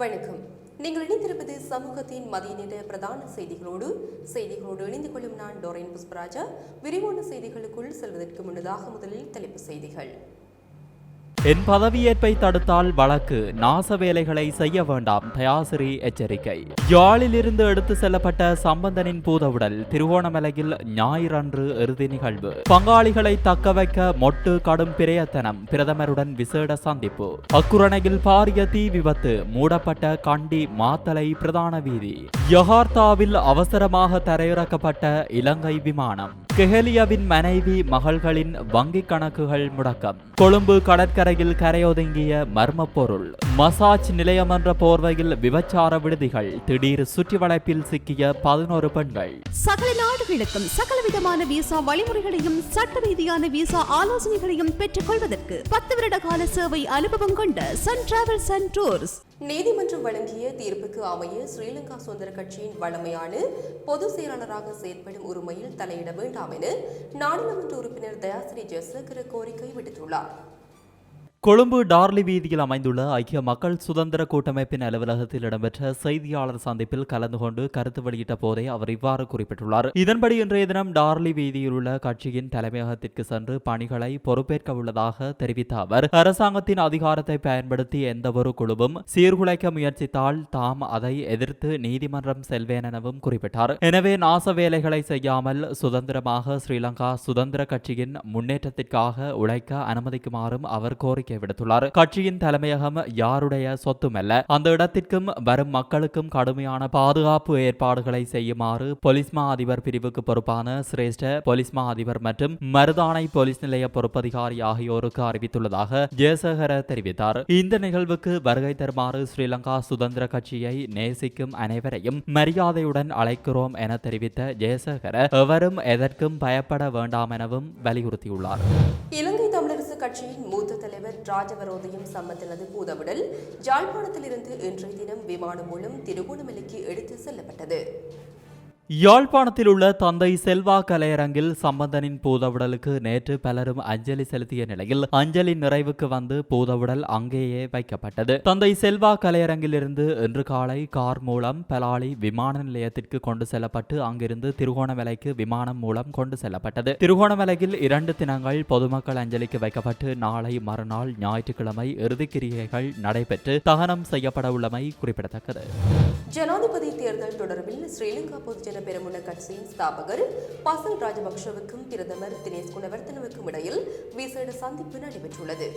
வணக்கம். நீங்கள் இணைந்திருப்பது சமூகத்தின் மதிய நேர பிரதான செய்திகளோடு இணைந்து கொள்ளும் நான் டோரேன் புஷ்பராஜா. விரிவான செய்திகளுக்குள் செல்வதற்கு முன்னதாக முதலில் தலைப்புச் செய்திகள். என் பதவியேற்பை தடுத்தால் வழக்கு, நாச வேலைகளை செய்ய வேண்டாம் தயாசிரி எச்சரிக்கை. யாழிலிருந்து எடுத்து செல்லப்பட்ட சம்பந்தனின் பூதவுடல் திருகோணமலையில் ஞாயிறன்று இறுதி நிகழ்வு. பங்காளிகளை தக்கவைக்க மொட்டு கடும் பிரயத்தனம், பிரதமருடன் விசேட சந்திப்பு. அக்குரணையில் பாரிய தீ விபத்து, மூடப்பட்ட கண்டி மாத்தலை பிரதான வீதி. யகார்த்தாவில் அவசரமாக தரையிறக்கப்பட்ட இலங்கை விமானம். கெஹலியாவின் மனைவி மகள்களின் வங்கிக் கணக்குகள் முடக்கம். கொழும்பு கடற்கரையில் கரையொதுங்கிய மர்ம பொருள். மசாஜ் நிலையம் என்ற போர்வையில் விபச்சார விடுதிகள். திடீர் சுற்றி வளைப்பில் சிக்கிய 11 பெண்கள். சகல நாடுகளுக்கும் சகலவிதமான விசா வழிமுறைகளையும் சட்ட ரீதியான விசா ஆலோசனைகளையும் பெற்றுக் கொள்வதற்கு 10 வருட கால சேவை அனுபவம் கொண்ட சன் டிராவல்ஸ் அண்ட் டூர்ஸ். நீதிமன்றம் வழங்கிய தீர்ப்புக்கு அமைய ஸ்ரீலங்கா சுதந்திர கட்சியின் வழமையான பொதுச் செயலாளராக செயற்படும் உரிமையில் தலையிட வேண்டாம் என நாடாளுமன்ற உறுப்பினர் தயாசிரி ஜெயசேகர கோரிக்கை விடுத்துள்ளார். கொழும்பு டார்லி வீதியில் அமைந்துள்ள ஐக்கிய மக்கள் சுதந்திர கூட்டமைப்பின் அலுவலகத்தில் இடம்பெற்ற செய்தியாளர் சந்திப்பில் கலந்து கொண்டு கருத்து வெளியிட்ட போதே அவர் இவ்வாறு குறிப்பிட்டுள்ளார். இதன்படி இன்றைய தினம் டார்லி வீதியில் உள்ள கட்சியின் தலைமையகத்திற்கு சென்று பணிகளை பொறுப்பேற்க உள்ளதாக தெரிவித்த அவர், அரசாங்கத்தின் அதிகாரத்தை பயன்படுத்தி எந்தவொரு குழுவும் சீர்குலைக்க முயற்சித்தால் தாம் அதை எதிர்த்து நீதிமன்றம் செல்வேன் எனவும் குறிப்பிட்டார். எனவே நாச வேலைகளை செய்யாமல் சுதந்திரமாக ஸ்ரீலங்கா சுதந்திர கட்சியின் முன்னேற்றத்திற்காக உழைக்க அனுமதிக்குமாறும் அவர் கோரிக்கை விடுத்துள்ளார். கட்சியின் தலைமையகம் யாருடைய சொத்துமல்ல. அந்த இடத்திற்கும் வரும் மக்களுக்கும் கடுமையான பாதுகாப்பு ஏற்பாடுகளை செய்யுமாறு பொலிஸ்மா அதிபர் பிரிவுக்கு பொறுப்பான சிரேஷ்ட பொலிஸ்மா அதிபர் மற்றும் மருதானை போலீஸ் நிலைய பொறுப்பதிகாரி ஆகியோருக்கு அறிவித்துள்ளதாக ஜெயசேகர தெரிவித்தார். இந்த நிகழ்வுக்கு வருகை தருமாறு ஸ்ரீலங்கா சுதந்திர கட்சியை நேசிக்கும் அனைவரையும் மரியாதையுடன் அழைக்கிறோம் என தெரிவித்த ஜெயசேகர எவரும் எதற்கும் பயப்பட வேண்டாம் எனவும் வலியுறுத்தியுள்ளார். இலங்கை தமிழரசு கட்சியின் மூத்த தலைவர் ராஜவரோதயம் சம்பந்தனது பூதவுடல் யாழ்ப்பாணத்திலிருந்து இன்றைய தினம் விமானம் மூலம் திருகோணமலைக்கு எடுத்து செல்லப்பட்டது. யாழ்ப்பாணத்தில் உள்ள தந்தை செல்வா கலையரங்கில் சம்பந்தனின் பூதவுடலுக்கு நேற்று பலரும் அஞ்சலி செலுத்திய நிலையில் அஞ்சலி நிறைவுக்கு வந்து பூதவுடல் அங்கேயே வைக்கப்பட்டது. தந்தை செல்வா கலையரங்கில் இருந்து இன்று காலை கார் மூலம் பலாலி விமான நிலையத்திற்கு கொண்டு செல்லப்பட்டு அங்கிருந்து திருகோணமலைக்கு விமானம் மூலம் கொண்டு செல்லப்பட்டது. திருகோணமலையில் 2 தினங்கள் பொதுமக்கள் அஞ்சலிக்கு வைக்கப்பட்டு நாளை மறுநாள் ஞாயிற்றுக்கிழமை இறுதிக்கிரியைகள் நடைபெற்று தகனம் செய்யப்பட உள்ளமை குறிப்பிடத்தக்கது. ஜனாதிபதி தேர்தல் தொடர்பில் ஸ்ரீலங்கா பொதுஜன பெரமுன கட்சியின் ஸ்தாபகர் பசில் ராஜபக்ஷவுக்கும் பிரதமர் தினேஷ் குணவர்த்தனவுக்கும் இடையில் விசேட சந்திப்பு நடைபெற்றுள்ளது.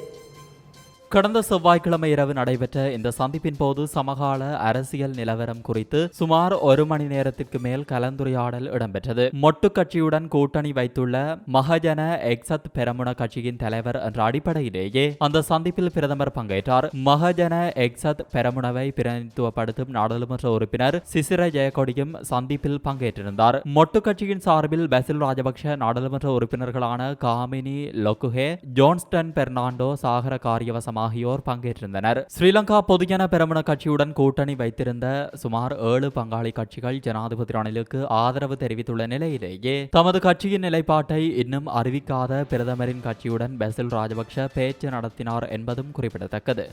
கடந்த செவ்வாய்க்கிழமை இரவு நடைபெற்ற இந்த சந்திப்பின் போது சமகால அரசியல் நிலவரம் குறித்து சுமார் 1 மணி நேரத்திற்கு மேல் கலந்துரையாடல் இடம்பெற்றது. மொட்டு கட்சியுடன் கூட்டணி வைத்துள்ள மகஜன எக்ஸத் பெரமுன கட்சியின் தலைவர் என்ற அடிப்படையிலேயே அந்த சந்திப்பில் பிரதமர் பங்கேற்றார். மகஜன எக்ஸத் பெரமுனவை பிரதிநிதித்துவப்படுத்தும் நாடாளுமன்ற உறுப்பினர் சிசிர ஜெயக்கொடியும் சந்திப்பில் பங்கேற்றிருந்தார். மொட்டு கட்சியின் சார்பில் பசில் ராஜபக்ஷ, நாடாளுமன்ற உறுப்பினர்களான காமினி லொக்குஹே, ஜோன்ஸ்டன் பெர்னாண்டோ, சாகர காரியவசம் ஆகியோர் பங்கேற்றிருந்தனர். ஸ்ரீலங்கா பொதுஜன பெரமுன கட்சியுடன் கூட்டணி வைத்திருந்த சுமார் 7 பங்காளி கட்சிகள் ஜனாதிபதி ரணிலுக்கு ஆதரவு தெரிவித்துள்ள நிலையிலேயே தமது கட்சியின் நிலைப்பாட்டை இன்னும் அறிவிக்காத பிரதமரின் கட்சியுடன் பசில் ராஜபக்ஷ பேச்சு நடத்தினார் என்பதும் குறிப்பிடத்தக்கது.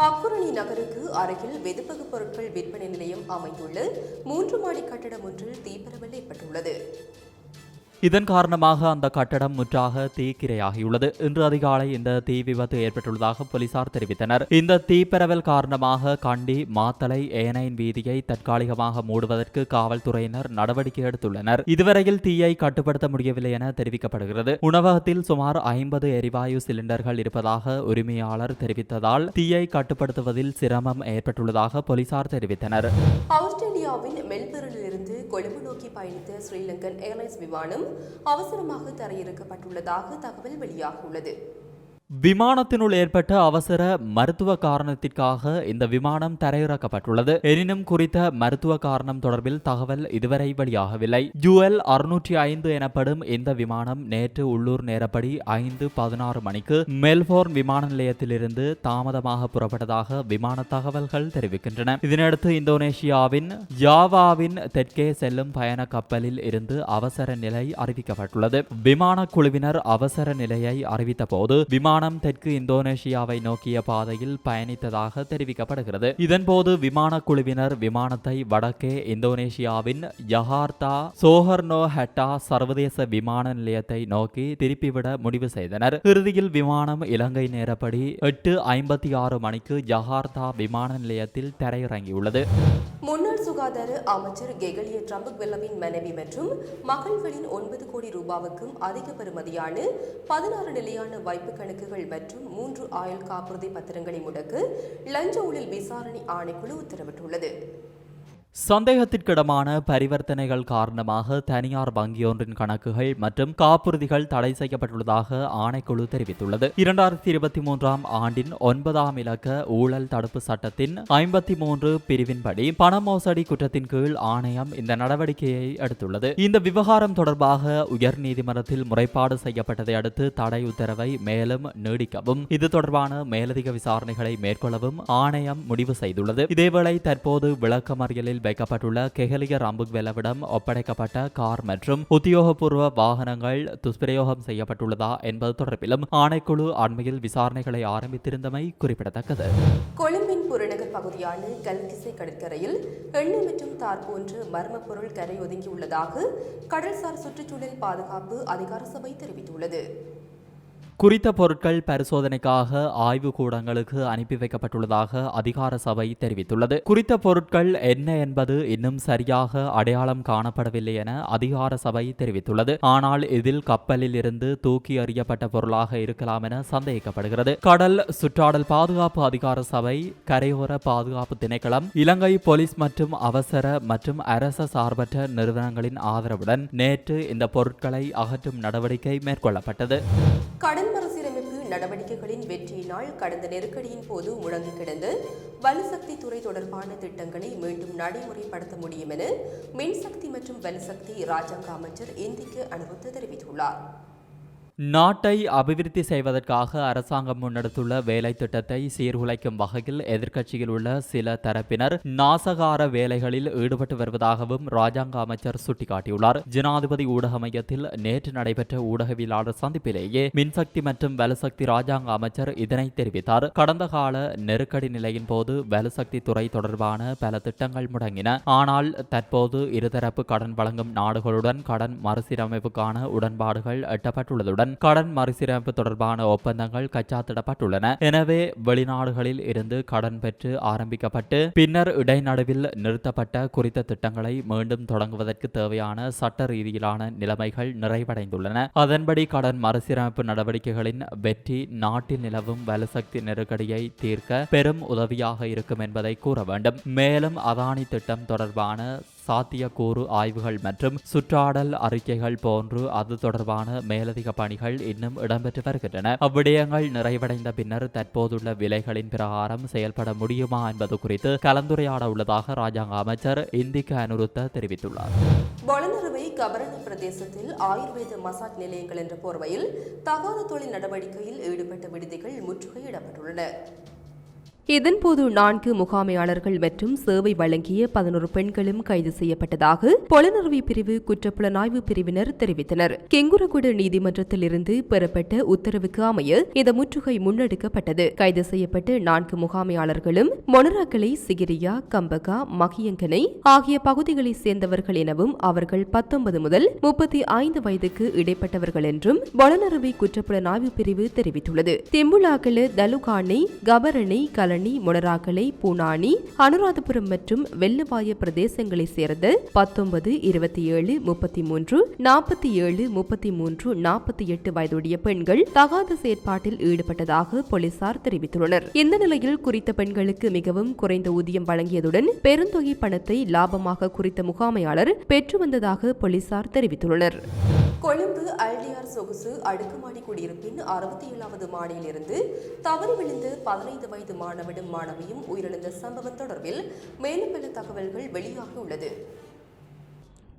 அக்குரணி நகருக்கு அருகில் வெதுப்பகு பொருட்கள் விற்பனை நிலையம் அமைந்துள்ள 3 மாடி கட்டடம் ஒன்றில் தீப்பரவல் ஏற்பட்டுள்ளது. இதன் காரணமாக அந்த கட்டடம் முற்றாக தீக்கிரையாகியுள்ளது. இன்று அதிகாலை இந்த தீ விபத்து ஏற்பட்டுள்ளதாக போலீசார் தெரிவித்தனர். இந்த தீப்பரவல் காரணமாக கண்டி மாத்தலை ஏனையின் வீதியை தற்காலிகமாக மூடுவதற்கு காவல்துறையினர் நடவடிக்கை எடுத்துள்ளனர். இதுவரையில் தீயை கட்டுப்படுத்த முடியவில்லை என தெரிவிக்கப்படுகிறது. உணவகத்தில் சுமார் 50 எரிவாயு சிலிண்டர்கள் இருப்பதாக உரிமையாளர் தெரிவித்ததால் தீயை கட்டுப்படுத்துவதில் சிரமம் ஏற்பட்டுள்ளதாக போலீசார் தெரிவித்தனர். ஆஸ்திரேலியாவின் மெல்பர்னிலிருந்து கொழும்பு நோக்கி பயணித்த ஸ்ரீலங்கன் ஏர்லைன்ஸ் விமானம் அவசரமாக தரையிறக்கப்பட்டுள்ளதாக தகவல் வெளியாகியுள்ளது. விமானத்தினுள் ஏற்பட்ட அவசர மருத்துவ காரணத்திற்காக இந்த விமானம் தரையிறக்கப்பட்டுள்ளது. எனினும் குறித்த மருத்துவ காரணம் தொடர்பில் தகவல் இதுவரை வெளியாகவில்லை. UL 605 எனப்படும் இந்த விமானம் நேற்று உள்ளூர் நேரப்படி 5:16 மணிக்கு மெல்போர்ன் விமான நிலையத்திலிருந்து தாமதமாக புறப்பட்டதாக விமான தகவல்கள் தெரிவிக்கின்றன. இதனையடுத்து இந்தோனேஷியாவின் ஜாவாவின் தெற்கே செல்லும் பயண கப்பலில் இருந்து அவசர நிலை அறிவிக்கப்பட்டுள்ளது. விமான குழுவினர் அவசர நிலையை அறிவித்த போது விமான விமானம் தெற்கு இந்தோனேஷியாவை நோக்கிய பாதையில் பயணித்ததாக தெரிவிக்கப்படுகிறது. இதன்போது விமான குழுவினர் விமானத்தை வடக்கே இந்தோனேஷியாவின் ஜகார்த்தா சோஹர்னோ ஹட்டா சர்வதேச விமான நிலையத்தை நோக்கி திருப்பிவிட முடிவு செய்தனர். இறுதியில் விமானம் இலங்கை நேரப்படி 8:56 மணிக்கு ஜகார்த்தா விமான நிலையத்தில் தரையிறங்கியுள்ளது. முன்னாள் சுகாதார அமைச்சர் கெகலிய ட்ரம்புக்வெல்லவின் மனைவி மற்றும் மகள்களின் 9 கோடி ரூபாவுக்கும் அதிக பெறுமதியான 16 நிலையான வைப்பு கணக்குகள் மற்றும் 3 ஆயுள் காப்புறுதி பத்திரங்களை முடக்க லஞ்ச ஊழல் விசாரணை ஆணைக்குழு உத்தரவிட்டுள்ளது. சந்தேகத்திற்கிடமான பரிவர்த்தனைகள் காரணமாக தனியார் வங்கியொன்றின் கணக்குகள் மற்றும் காப்புறுதிகள் தடை செய்யப்பட்டுள்ளதாக ஆணைக்குழு தெரிவித்துள்ளது. 2023 ஆண்டின் 9ஆம் இலக்க ஊழல் தடுப்பு சட்டத்தின் 53 பிரிவின்படி பண மோசடி குற்றத்தின் கீழ் ஆணையம் இந்த நடவடிக்கையை எடுத்துள்ளது. இந்த விவகாரம் தொடர்பாக உயர்நீதிமன்றத்தில் முறைப்பாடு செய்யப்பட்டதை அடுத்து தடை உத்தரவை மேலும் நீடிக்கவும் இது தொடர்பான மேலதிக விசாரணைகளை மேற்கொள்ளவும் ஆணையம் முடிவு செய்துள்ளது. இதேவேளை தற்போது விளக்கமறியலில் வைக்கப்பட்டுள்ள கெஹலிய ரம்புக்வெல்லவிடம் ஒப்படைக்கப்பட்ட கார் மற்றும் உத்தியோகபூர்வ வாகனங்கள் துஷ்பிரயோகம் செய்யப்பட்டுள்ளதா என்பது தொடர்பிலும் ஆணைக்குழு அண்மையில் விசாரணைகளை ஆரம்பித்திருந்தமை குறிப்பிடத்தக்கது. கொழும்பின் புறநகர் பகுதியான கல்கிசை கடற்கரையில் எண்ணெய் மற்றும் தார் போன்ற மர்ம பொருள் கரை ஒதுங்கியுள்ளதாக கடல்சார் சுற்றுச்சூழல் பாதுகாப்பு அதிகார சபை தெரிவித்துள்ளது. குறித்த பொருட்கள் பரிசோதனைக்காக ஆய்வு கூடங்களுக்கு அனுப்பி வைக்கப்பட்டுள்ளதாக அதிகார சபை தெரிவித்துள்ளது. குறித்த பொருட்கள் என்ன என்பது இன்னும் சரியாக அடையாளம் காணப்படவில்லை என அதிகார சபை தெரிவித்துள்ளது. ஆனால் இதில் கப்பலில் இருந்து தூக்கி எறியப்பட்ட பொருளாக இருக்கலாம் என சந்தேகிக்கப்படுகிறது. கடல் சுற்றாடல் பாதுகாப்பு அதிகார சபை, கரையோர பாதுகாப்பு திணைக்களம், இலங்கை போலீஸ் மற்றும் அவசர மற்றும் அரச சார்பற்ற நிறுவனங்களின் ஆதரவுடன் நேற்று இந்த பொருட்களை அகற்றும் நடவடிக்கை மேற்கொள்ளப்பட்டது. கடன் மறுசீரமைப்பு நடவடிக்கைகளின் வெற்றியினால் கடந்த நெருக்கடியின் போது முடங்கி கிடந்த வலுசக்தி துறை தொடர்பான திட்டங்களை மீண்டும் நடைமுறைப்படுத்த முடியும் என மின்சக்தி மற்றும் வலுசக்தி ராஜாங்க அமைச்சர் இந்திக்கு அனுபவத்தை தெரிவித்துள்ளார். நாட்டை அபிவிருத்தி செய்வதற்காக அரசாங்கம் முன்னெடுத்துள்ள வேலை திட்டத்தை சீர்குலைக்கும் வகையில் எதிர்க்கட்சியில் உள்ள சில தரப்பினர் நாசகார வேலைகளில் ஈடுபட்டு வருவதாகவும் ராஜாங்க அமைச்சர் சுட்டிக்காட்டியுள்ளார். ஜனாதிபதி ஊடக மையத்தில் நேற்று நடைபெற்ற ஊடகவியலாளர் சந்திப்பிலேயே மின்சக்தி மற்றும் வலுசக்தி ராஜாங்க அமைச்சர் இதனை தெரிவித்தார். கடந்த கால நெருக்கடி நிலையின் போது வலுசக்தி துறை தொடர்பான பல திட்டங்கள் முடங்கின. ஆனால் தற்போது இருதரப்பு கடன் வழங்கும் நாடுகளுடன் கடன் மறுசீரமைப்புக்கான உடன்பாடுகள் எட்டப்பட்டுள்ளதுடன் கடன் மறுசீரமைப்பு தொடர்பான ஒப்பந்தங்கள் கச்சாத்திடப்பட்டுள்ளன. எனவே வெளிநாடுகளில் இருந்து கடன் பெற்று ஆரம்பிக்கப்பட்டு பின்னர் இடைநடுவில் நிறுத்தப்பட்ட குறித்த திட்டங்களை மீண்டும் தொடங்குவதற்கு தேவையான சட்ட ரீதியிலான நிலைமைகள் நிறைவடைந்துள்ளன. அதன்படி கடன் மறுசீரமைப்பு நடவடிக்கைகளின் வெற்றி நாட்டில் நிலவும் வலுசக்தி நெருக்கடியை தீர்க்க பெரும் உதவியாக இருக்கும் என்பதை கூற வேண்டும். மேலும் அதானி திட்டம் தொடர்பான சாத்தியக்கூறு ஆய்வுகள் மற்றும் சுற்றாடல் அறிக்கைகள் போன்று அது தொடர்பான மேலதிக பணிகள் இன்னும் இடம்பெற்று வருகின்றன. அவ்விடயங்கள் நிறைவடைந்த பின்னர் தற்போதுள்ள விலைகளின் பிரகாரம் செயல்பட முடியுமா என்பது குறித்து கலந்துரையாட உள்ளதாக ராஜாங்க அமைச்சர் இந்திக்கு அனுருத்த தெரிவித்துள்ளார். பொலனறுவை கபரண பிரதேசத்தில் ஆயுர்வேத மசாஜ் நிலையங்கள் என்ற போர்வையில் தகாத தொழில் நடவடிக்கையில் ஈடுபட்ட விடுதிகள் முற்றுகையிடப்பட்டுள்ளன. இதன்போது 4 முகாமையாளர்கள் மற்றும் சேவை வழங்கிய 11 பெண்களும் கைது செய்யப்பட்டதாக பொலனறுவை பிரிவு குற்றப்புலனாய்வு பிரிவினர் தெரிவித்தனர். கெங்குரகுட நீதிமன்றத்தில் இருந்து பெறப்பட்ட உத்தரவுக்கு அமைய இந்த முற்றுகை முன்னெடுக்கப்பட்டது. கைது செய்யப்பட்ட 4 முகாமையாளர்களும் மொனராக்கலை, சிகிரியா, கம்பகா, மகியங்கனை ஆகிய பகுதிகளைச் சேர்ந்தவர்கள் எனவும் அவர்கள் 19 முதல் 35 வயதுக்கு இடைப்பட்டவர்கள் என்றும் பொலனறுவை குற்றப்புலனாய்வு பிரிவு தெரிவித்துள்ளது. தெம்புலாக்கல, தலுகானை, கபரணை, கலனி, மொனராக்கலை, பூனானி, அனுராதபுரம் மற்றும் வெள்ளவாய பிரதேசங்களை சேர்ந்த 19, 27, 33, 47, 33, 48 வயதுடைய பெண்கள் தகாத செயற்பாட்டில் ஈடுபட்டதாக போலீசார் தெரிவித்துள்ளனர். இந்த நிலையில் குறித்த பெண்களுக்கு மிகவும் குறைந்த ஊதியம் வழங்கியதுடன் பெருந்தொகை பணத்தை லாபமாக குறித்த முகாமையாளர் பெற்று வந்ததாக போலீசார் தெரிவித்துள்ளனர். கொழும்பு அல்டியார் சொகுசு அடுக்குமாடி குடியிருப்பின் 67வது மாடியிலிருந்து தவறி விழுந்த 15 வயது மாணவனும் மாணவியும் உயிரிழந்த சம்பவம் தொடர்பில் மேலும் பல தகவல்கள் வெளியாகியுள்ளது.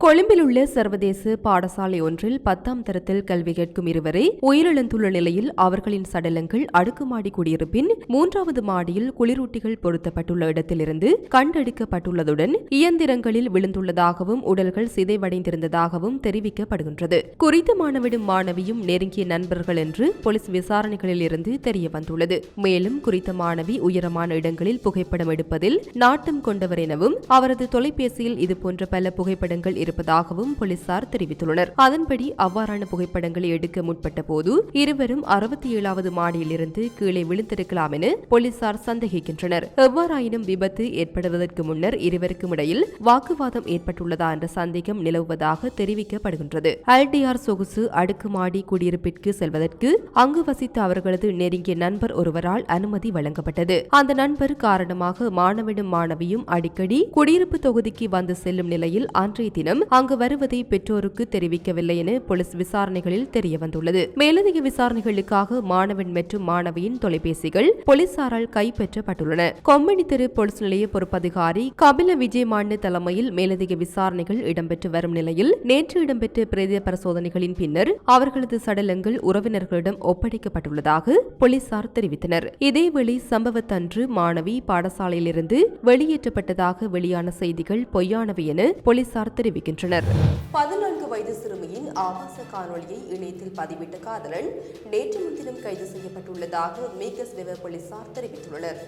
கொழும்பில் உள்ள சர்வதேச பாடசாலை ஒன்றில் 10ஆம் தரத்தில் கல்வி கற்கும் இருவரை உயிரிழந்துள்ள நிலையில் அவர்களின் சடலங்கள் அடுக்குமாடி குடியிருப்பின் 3வது மாடியில் குளிரூட்டிகள் பொருத்தப்பட்டுள்ள இடத்திலிருந்து கண்டெடுக்கப்பட்டுள்ளதுடன் இயந்திரங்களில் விழுந்துள்ளதாகவும் உடல்கள் சிதைவடைந்திருந்ததாகவும் தெரிவிக்கப்படுகின்றது. குறித்த மாணவனும் மாணவியும் நெருங்கிய நண்பர்கள் என்று போலீஸ் விசாரணைகளில் இருந்து தெரியவந்துள்ளது. மேலும் குறித்த மாணவி உயரமான இடங்களில் புகைப்படம் எடுப்பதில் நாட்டம் கொண்டவர் எனவும் அவரது தொலைபேசியில் இதுபோன்ற பல புகைப்படங்கள் இருப்பதாகவும் போலீசார் தெரிவித்துள்ளனர். அதன்படி அவ்வாறான புகைப்படங்களை எடுக்க முற்பட்ட போது இருவரும் 67வது மாடியிலிருந்து கீழே விழுந்திருக்கலாம் என போலீசார் சந்தேகிக்கின்றனர். எவ்வாறாயினும் விபத்து ஏற்படுவதற்கு முன்னர் இருவருக்கும் இடையில் வாக்குவாதம் ஏற்பட்டுள்ளதா என்ற சந்தேகம் நிலவுவதாக தெரிவிக்கப்படுகின்றது. அல்டிஆர் சொகுசு அடுக்குமாடி குடியிருப்பிற்கு செல்வதற்கு அங்கு வசித்த அவர்களது நெருங்கிய நண்பர் ஒருவரால் அனுமதி வழங்கப்பட்டது. அந்த நண்பர் காரணமாக மாணவனும் மாணவியும் அடிக்கடி குடியிருப்பு தொகுதிக்கு வந்து செல்லும் நிலையில் அன்றைய தினம் அங்கு வருவதை பெற்றோருக்கு தெரிவிக்கவில்லை என போலீஸ் விசாரணைகளில் தெரியவந்துள்ளது. மேலதிக விசாரணைகளுக்காக மாணவன் மற்றும் மாணவியின் தொலைபேசிகள் போலீசாரால் கைப்பற்றப்பட்டுள்ளன. கொம்மணி தெரு போலீஸ் நிலைய பொறுப்பதிகாரி கபில விஜயமான் தலைமையில் மேலதிக விசாரணைகள் இடம்பெற்று வரும் நிலையில் நேற்று இடம்பெற்ற பிரேத பரிசோதனைகளின் பின்னர் அவர்களது சடலங்கள் உறவினர்களிடம் ஒப்படைக்கப்பட்டுள்ளதாக போலீசார் தெரிவித்தனர். இதேவேளை சம்பவத்தன்று மாணவி பாடசாலையிலிருந்து வெளியேற்றப்பட்டதாக வெளியான செய்திகள் பொய்யானவை என போலீசார் தெரிவிக்கின்றனர். 14 வயது சிறுமியின் ஆபாச காணொலியை இணையத்தில் பதிவிட்ட காதலன் நேற்று முன்தினம் கைது செய்யப்பட்டுள்ளதாக மேகஸ் வெவ போலீசார் தெரிவித்துள்ளனர்.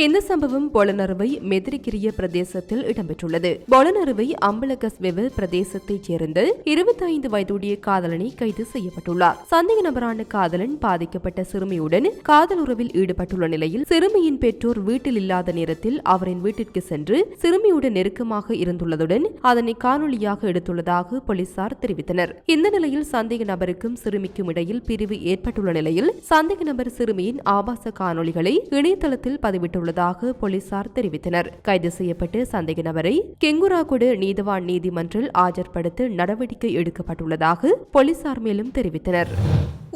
இந்த சம்பவம் பொலனறுவை மெதிரிகிரிய பிரதேசத்தில் இடம்பெற்றுள்ளது. பொலனறுவை அம்பலகஸ்வெவ பிரதேசத்தைச் சேர்ந்த 25 வயதுடைய காதலனை கைது செய்யப்பட்டுள்ளார். சந்தேக நபரான காதலன் பாதிக்கப்பட்ட சிறுமியுடன் காதல் உறவில் ஈடுபட்டுள்ள நிலையில் சிறுமியின் பெற்றோர் வீட்டில் இல்லாத நேரத்தில் அவரின் வீட்டிற்கு சென்று சிறுமியுடன் நெருக்கமாக இருந்துள்ளதுடன் அதனை காணொலியாக எடுத்துள்ளதாக போலீசார் தெரிவித்தனர். இந்த நிலையில் சந்தேக நபருக்கும் சிறுமிக்கும் இடையில் பிரிவு ஏற்பட்டுள்ள நிலையில் சந்தேக நபர் சிறுமியின் ஆபாச காணொலிகளை இணையதளத்தில் பதிவிட்டுள்ளார் உள்ளதாக போலீசார் தெரிவித்தனர். கைது செய்யப்பட்டு சந்தேக நபரை கெங்குராகுடு நீதவான் நீதிமன்றில் ஆஜர்படுத்த நடவடிக்கை எடுக்கப்பட்டுள்ளதாக போலீசார் மேலும் தெரிவித்தனர்.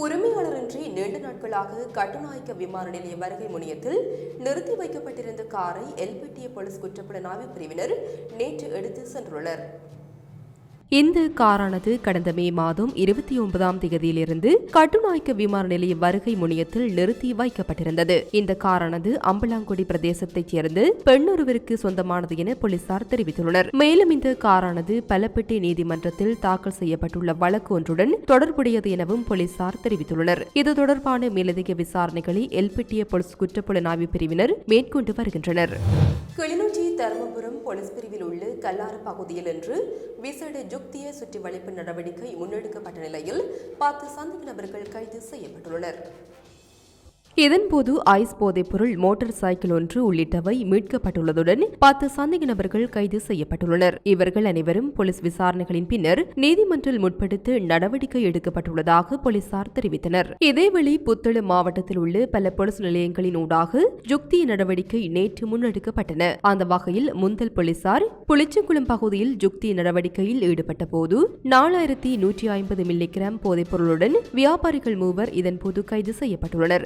உரிமையாளரின்றி நீண்ட நாட்களாக கட்டுநாயக்க விமான நிலைய வருகை முனையத்தில் நிறுத்தி வைக்கப்பட்டிருந்த காரை எல்பிட்டிய போலீஸ் குற்றப்புலனாய்வு பிரிவினர் நேற்று எடுத்து சென்றுள்ளனர். இந்த காரானது கடந்த மே மாதம் 29ஆம் தேதியிலிருந்து கட்டுநாயக்க விமான நிலைய வருகை முனையத்தில் நிறுத்தி வைக்கப்பட்டிருந்தது. இந்த காரானது அம்பலாங்குடி பிரதேசத்தைச் சேர்ந்து பெண்ணொருவருக்கு சொந்தமானது என போலீசார் தெரிவித்துள்ளனர். மேலும் இந்த காரானது பலப்பட்டி நீதிமன்றத்தில் தாக்கல் செய்யப்பட்டுள்ள வழக்கு ஒன்றுடன் தொடர்புடையது எனவும் போலீசார் தெரிவித்துள்ளனர். இது தொடர்பான மேலதிக விசாரணைகளை எல்பிட்டிய போலீஸ் குற்றப்புலனாய்வு பிரிவினர் மேற்கொண்டு வருகின்றனர். கிளிநொச்சி தருமபுரம் போலீஸ் பிரிவில் உள்ள கல்லாறு பகுதியில் இன்று விசேட யுக்திய சுற்றி வளைப்பு நடவடிக்கை முன்னெடுக்கப்பட்ட நிலையில் 10 சந்தேக நபர்கள் கைது செய்யப்பட்டுள்ளனர். இதன்போது ஐஸ் போதைப்பொருள் மோட்டார் சைக்கிள் ஒன்று உள்ளிட்டவை மீட்கப்பட்டுள்ளதுடன் 10 சந்தேக நபர்கள் கைது செய்யப்பட்டுள்ளனர். இவர்கள் அனைவரும் போலீஸ் விசாரணைகளின் பின்னர் நீதிமன்றில் முற்படுத்த நடவடிக்கை எடுக்கப்பட்டுள்ளதாக போலீசார் தெரிவித்தனர். இதேவேளை புத்தளம் மாவட்டத்தில் உள்ள பல போலீஸ் நிலையங்களின் ஊடாக யுக்தி நடவடிக்கை நேற்று முன்னெடுக்கப்பட்டன. அந்த வகையில் முந்தல் போலீசார் புளிச்சங்குளம் பகுதியில் யுக்தி நடவடிக்கையில் ஈடுபட்ட போது 4150 மில்லிகிராம் போதைப்பொருளுடன் வியாபாரிகள் மூவர் இதன்போது கைது செய்யப்பட்டுள்ளனர்.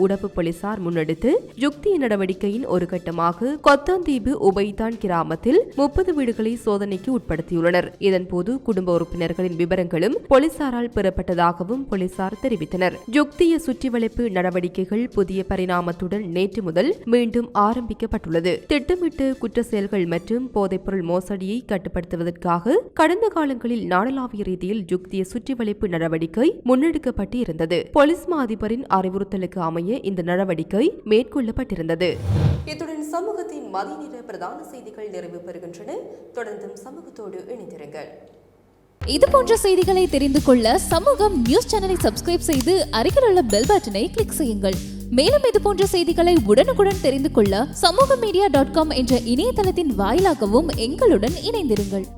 உடப்பு போலீசார் முன்னெடுத்து யுக்தி நடவடிக்கையின் ஒரு கட்டமாக கொத்தாந்தீவு உபைதான் கிராமத்தில் 30 வீடுகளை சோதனைக்கு உட்படுத்தியுள்ளனர். இதன்போது குடும்ப உறுப்பினர்களின் விவரங்களும் போலீசாரால் பெறப்பட்டதாகவும் போலீசார் தெரிவித்தனர். யுக்திய சுற்றி வளைப்பு நடவடிக்கைகள் புதிய பரிணாமத்துடன் நேற்று முதல் மீண்டும் ஆரம்பிக்கப்பட்டுள்ளது. திட்டமிட்டு குற்ற செயல்கள் மற்றும் போதைப்பொருள் மோசடியை கட்டுப்படுத்துவதற்காக கடந்த காலங்களில் நாடளாவிய ரீதியில் யுக்திய சுற்றி வளைப்பு நடவடிக்கை முன்னெடுக்கப்பட்டு இருந்தது. போலீஸ் மா அதிபரின் அறிவுறுத்தலுக்கு அமைய இந்த நடவடிக்கை மேற்கொள்ளப்பட்டிருந்தது. இத்துடன் சமூகத்தின் மதிய நேர பிரதான செய்திகள் நிறைவு பெறுகின்றன. தொடர்ந்தும் சமூகத்தோடு இணைந்திருங்கள். இது போன்ற செய்திகளை தெரிந்து கொள்ள சமூகம் நியூஸ் சேனலை சப்ஸ்கிரைப் செய்து அருகில் உள்ள பெல் பட்டனை கிளிக் செய்யுங்கள். மேலும் இது போன்ற செய்திகளை உடனுக்குடன் தெரிந்து கொள்ள சமூகமீடியா.com என்ற இணையதளத்தின் வாயிலாகவும் எங்களுடன் இணைந்திருங்கள்.